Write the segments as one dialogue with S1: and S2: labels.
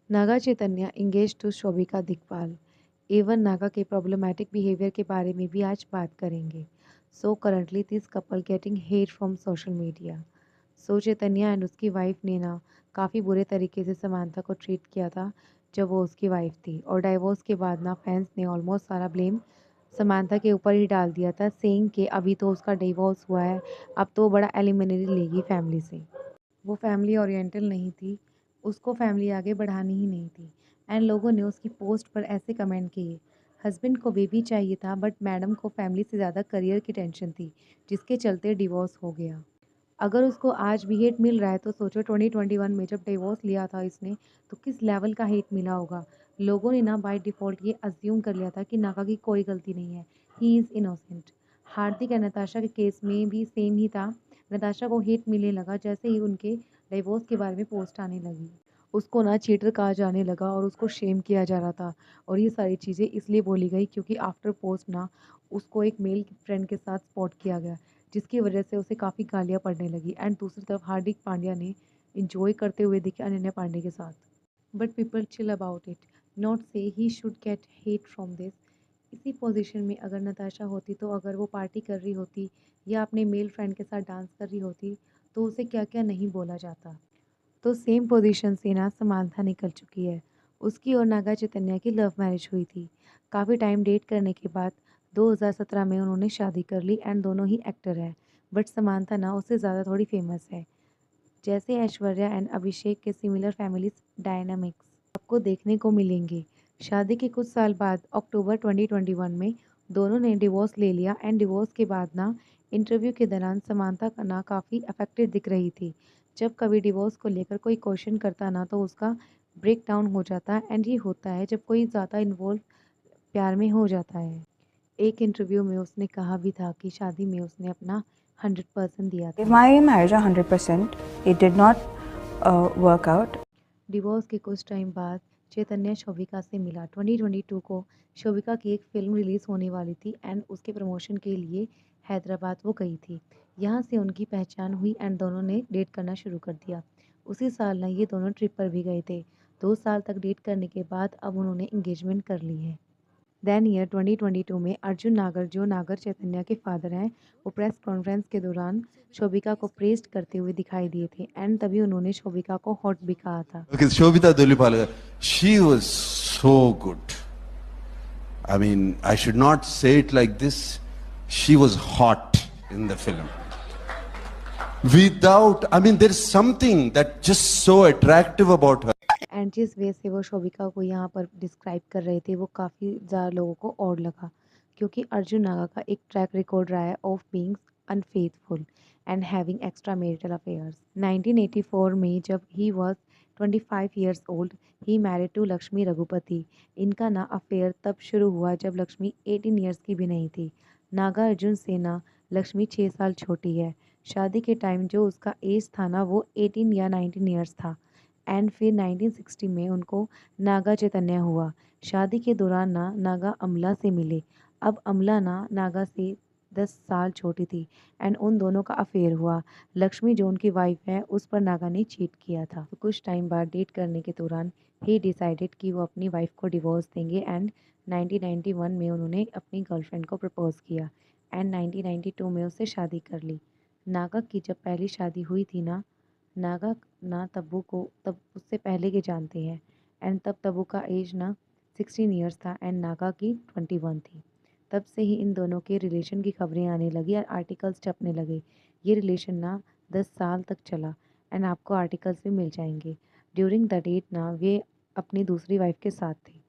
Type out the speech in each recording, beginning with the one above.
S1: Naga Chaitanya engaged to Shobhika Digpal. Even Naga के problematic behaviour के बारे में भी आज बात करेंगे। So currently this couple getting hate from social media. So Chaitanya and उसकी वाइफ ने ना काफ़ी बुरे तरीके से समांथा को ट्रीट किया था जब वो उसकी वाइफ थी, और डाइवोर्स के बाद ना फैंस ने ऑलमोस्ट सारा ब्लेम समांथा के ऊपर ही डाल दिया था, सेइंग कि अभी तो उसका डिवोर्स हुआ है, अब तो वो बड़ा एलिमिनरी लेगी फैमिली से। वो फैमिली ओरिएंटल नहीं थी, उसको फैमिली आगे बढ़ानी ही नहीं थी। एंड लोगों ने उसकी पोस्ट पर ऐसे कमेंट किए, हस्बैंड को बेबी चाहिए था बट मैडम को फैमिली से ज़्यादा करियर की टेंशन थी, जिसके चलते डिवोर्स हो गया। अगर उसको आज भी हेट मिल रहा है तो सोचो 2021 में जब डिवोर्स लिया था इसने, तो किस लेवल का हेट मिला होगा। लोगों ने ना बाय डिफ़ॉल्ट ये अज्यूम कर लिया था कि नागा की कोई गलती नहीं है, he is innocent. Hardik and Natasha के केस में भी सेम ही था। नताशा को हेट मिलने लगा जैसे ही उनके डिवोर्स के बारे में पोस्ट आने लगी। उसको ना चीटर कहा जाने लगा और उसको शेम किया जा रहा था, और ये सारी चीज़ें इसलिए बोली गई क्योंकि आफ्टर पोस्ट ना उसको एक मेल फ्रेंड के साथ स्पॉट किया गया, जिसकी वजह से उसे काफ़ी गालियाँ पड़ने लगी। एंड दूसरी तरफ हार्दिक पांड्या ने एंजॉय करते हुए दिखे अनन्या पांडे के साथ। But people chill about it, not say he should get hate from this. इसी पोजीशन में अगर नताशा होती, तो अगर वो पार्टी कर रही होती या अपने मेल फ्रेंड के साथ डांस कर रही होती, तो उसे क्या क्या नहीं बोला जाता। तो सेम पोजीशन से ना समांथा निकल चुकी है। उसकी और नागा चैतन्य की लव मैरिज हुई थी। काफ़ी टाइम डेट करने के बाद 2017 में उन्होंने शादी कर ली, एंड दोनों ही एक्टर हैं। बट समांथा ना उससे ज़्यादा थोड़ी फेमस है। जैसे ऐश्वर्या एंड अभिषेक के सिमिलर फैमिली डायनामिक्स आपको देखने को मिलेंगे। शादी के कुछ साल बाद अक्टूबर 2021 में दोनों ने डिवोर्स ले लिया, एंड डिवोर्स के बाद ना इंटरव्यू के दौरान समांथा का ना काफ़ी अफेक्टेड दिख रही थी। जब कभी डिवोर्स को लेकर कोई क्वेश्चन करता ना, तो उसका ब्रेक डाउन हो जाता। एंड ये होता है जब कोई ज़्यादा इन्वॉल्व प्यार में हो जाता है। एक इंटरव्यू में उसने कहा भी था कि शादी में उसने अपना 100% दिया
S2: Gave
S1: था।
S2: my marriage 100%. It did not work out.
S1: Divorce के कुछ टाइम बाद चैतन्य शोभिका से मिला। 2022 को शोभिका की एक फिल्म रिलीज़ होने वाली थी, एंड उसके प्रमोशन के लिए हैदराबाद वो गई थी। यहाँ से उनकी पहचान हुई, एंड दोनों ने डेट करना शुरू कर दिया। उसी साल ना ये दोनों ट्रिप पर भी गए थे। 2 साल तक डेट करने के बाद अब उन्होंने इंगेजमेंट कर ली है। देन ईयर 2022 में अर्जुन नागर, जो नागर चैतन्य के फादर हैं, वो प्रेस कॉन्फ्रेंस के दौरान शोभिका को प्रेज़्ड करते हुए दिखाई दिए थे, एंड तभी उन्होंने शोभिका को हॉट भी कहा था।
S3: Okay, Shobita Dolipal, she was so good. I mean, I should not say it like this. She was hot in the film. Without, I mean, there's something that just so attractive about her.
S1: And जिस वे से वो शोभिका को यहाँ पर describe कर रहे थे, वो काफ़ी ज़्यादा लोगों को ऑड लगा, क्योंकि अर्जुन नागा का एक ट्रैक रिकॉर्ड रहा है of being unfaithful and having extra marital affairs. 1984 में जब he was 25 years old, he married to Lakshmi Raghupati. इनका ना अफेयर तब शुरू हुआ जब लक्ष्मी 18 ईयर्स की भी नहीं थी। नागा अर्जुन से ना लक्ष्मी 6 साल छोटी है। शादी के टाइम जो उसका एज था ना, वो 18 या 19 ईयर्स था। एंड फिर 1960 में उनको नागा चैतन्य हुआ। शादी के दौरान ना नागा अमला से मिले। अब अमला ना नागा से 10 साल छोटी थी, एंड उन दोनों का अफेयर हुआ। लक्ष्मी जो उनकी वाइफ है, उस पर नागा ने चीट किया था। तो कुछ टाइम बाद डेट करने के दौरान ही डिसाइडेड कि वो अपनी वाइफ को डिवोर्स देंगे, एंड 1991 में उन्होंने अपनी गर्लफ्रेंड को प्रपोज किया, एंड 1992 में उससे शादी कर ली। नागा की जब पहली शादी हुई थी ना, नागा ना तब्बू को तब उससे पहले के जानते हैं, एंड तब तब्बू का एज ना 16 ईयर्स था, एंड नागा की 21 थी। तब से ही इन दोनों के रिलेशन की खबरें आने लगी और आर्टिकल्स छपने लगे। ये रिलेशन ना 10 साल तक चला, एंड आपको आर्टिकल्स भी मिल जाएंगे। ड्यूरिंग द डेट ना वे अपनी दूसरी वाइफ के साथ थे।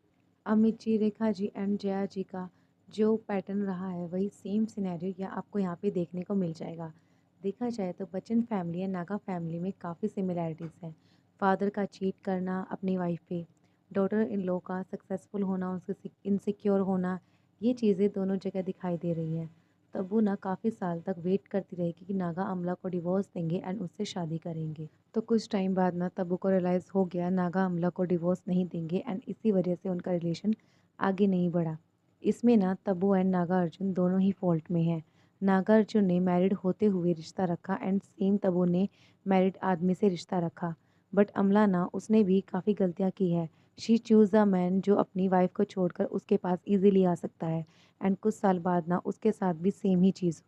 S1: अमित जी, रेखा जी एंड जया जी का जो पैटर्न रहा है, वही सेम सिनेरियो या आपको यहाँ पे देखने को मिल जाएगा। देखा जाए तो बच्चन फैमिली या नागा फैमिली में काफ़ी सिमिलैरिटीज़ हैं। फादर का चीट करना अपनी वाइफ पे, डॉटर इन लॉ का सक्सेसफुल होना, उसके इनसिक्योर होना, ये चीज़ें दोनों जगह दिखाई दे रही हैं। तब वो ना काफ़ी साल तक वेट करती रहेगी कि नागा अमला को डिवोर्स देंगे एंड उससे शादी करेंगे। तो कुछ टाइम बाद ना तब्बू को रियलाइज़ हो गया नागा अमला को डिवोर्स नहीं देंगे, एंड इसी वजह से उनका रिलेशन आगे नहीं बढ़ा। इसमें ना तब्बू एंड नागा अर्जुन दोनों ही फॉल्ट में हैं। नागा अर्जुन ने मैरिड होते हुए रिश्ता रखा, एंड सेम तब्बू ने मैरिड आदमी से रिश्ता रखा। बट अमला ना उसने भी काफ़ी गलतियाँ की है। शी चूज़ अ मैन जो अपनी वाइफ़ को छोड़कर उसके पास ईज़िली आ सकता है एंड कुछ साल बाद ना उसके साथ भी सेम ही चीज़।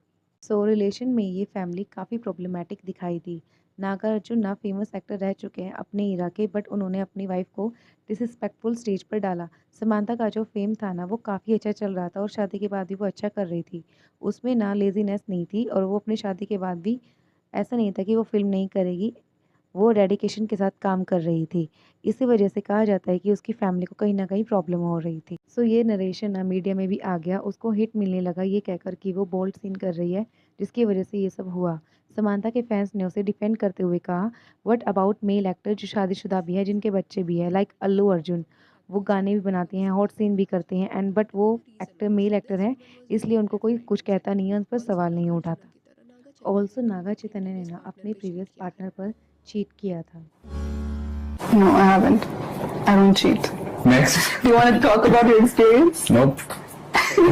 S1: सो रिलेशन में ये फैमिली काफ़ी प्रॉब्लमैटिक दिखाई दी। नागार्जुन ना फेमस एक्टर रह चुके हैं अपने इरा के, बट उन्होंने अपनी वाइफ़ को डिसरिस्पेक्टफुल स्टेज पर डाला। समांथा का जो फ़ेम था ना वो काफ़ी अच्छा चल रहा था और शादी के बाद भी वो अच्छा कर रही थी। उसमें ना लेज़ीनेस नहीं थी और वो अपनी शादी के बाद भी ऐसा नहीं था कि वो फ़िल्म नहीं करेगी, वो डेडिकेशन के साथ काम कर रही थी। इसी वजह से कहा जाता है कि उसकी फैमिली को कहीं न कहीं प्रॉब्लम हो रही थी। सो ये नरेशन ना मीडिया में भी आ गया, उसको हिट मिलने लगा ये कहकर कि वो बोल्ड सीन कर रही है, जिसकी वजह से ये सब हुआ। समांथा के फैन्स ने उसे डिफेंड करते हुए कहा, व्हाट अबाउट मेल एक्टर जो शादीशुदा भी है, जिनके बच्चे भी हैं, लाइक अल्लू अर्जुन। वो गाने भी बनाते हैं, हॉट सीन भी करते हैं एंड बट वो एक्टर मेल एक्टर हैं, इसलिए उनको कोई कुछ कहता नहीं है, उन पर सवाल नहीं उठाता। ऑल्सो नागा चैतन्य ने ना अपने प्रीवियस पार्टनर पर चीट किया था।
S4: No, I haven't. I don't cheat.
S5: Next.
S4: Do you want to talk about your experience?
S5: Nope.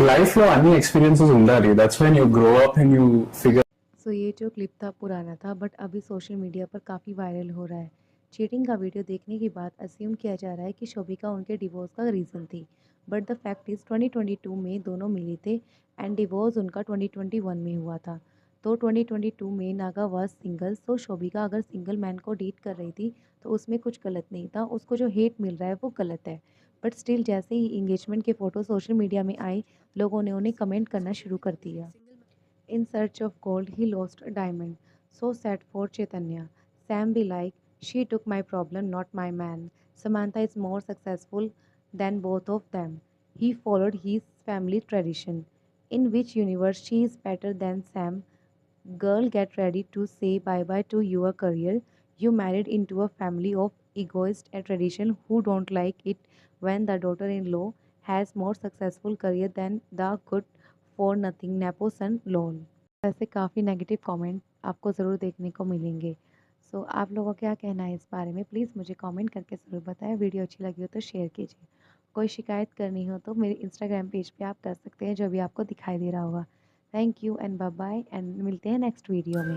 S5: Life లో అన్ని ఎక్స్పీరియన్సెస్ ఉండాలి. That's when you grow up and you figure.
S1: सो ये जो क्लिप था पुराना था बट अभी सोशल मीडिया पर काफ़ी वायरल हो रहा है। चीटिंग का वीडियो देखने के बाद अज्यूम किया जा रहा है कि शोभिका उनके डिवोर्स का रीज़न थी, बट द फैक्ट इज़ 2022 में दोनों मिले थे एंड डिवोर्स उनका 2021 में हुआ था। तो 2022 में नागा वाज सिंगल, सो शोभिका अगर सिंगल मैन को डेट कर रही थी तो उसमें कुछ गलत नहीं था, उसको जो हेट मिल रहा है वो गलत है। बट स्टिल जैसे ही इंगेजमेंट के फ़ोटो सोशल मीडिया में आए, लोगों ने उन्हें कमेंट करना शुरू कर दिया। In search of gold, he lost a diamond. So sad for Chaitanya. Sam be like, she took my problem, not my man. Samantha is more successful than both of them. He followed his family tradition. In which universe she is better than Sam? Girl, get ready to say bye bye to your career. You married into a family of egoists and tradition who don't like it when the daughter in law has more successful career than the good for nothing Nepo son lol। ऐसे काफ़ी negative comment आपको ज़रूर देखने को मिलेंगे। सो आप लोगों का क्या कहना है इस बारे में, प्लीज़ मुझे कमेंट करके ज़रूर बताएं। वीडियो अच्छी लगी हो तो शेयर कीजिए। कोई शिकायत करनी हो तो मेरे इंस्टाग्राम पेज पे आप कर सकते हैं, जो भी आपको दिखाई दे रहा होगा। Thank you and bye bye and मिलते हैं नेक्स्ट वीडियो में।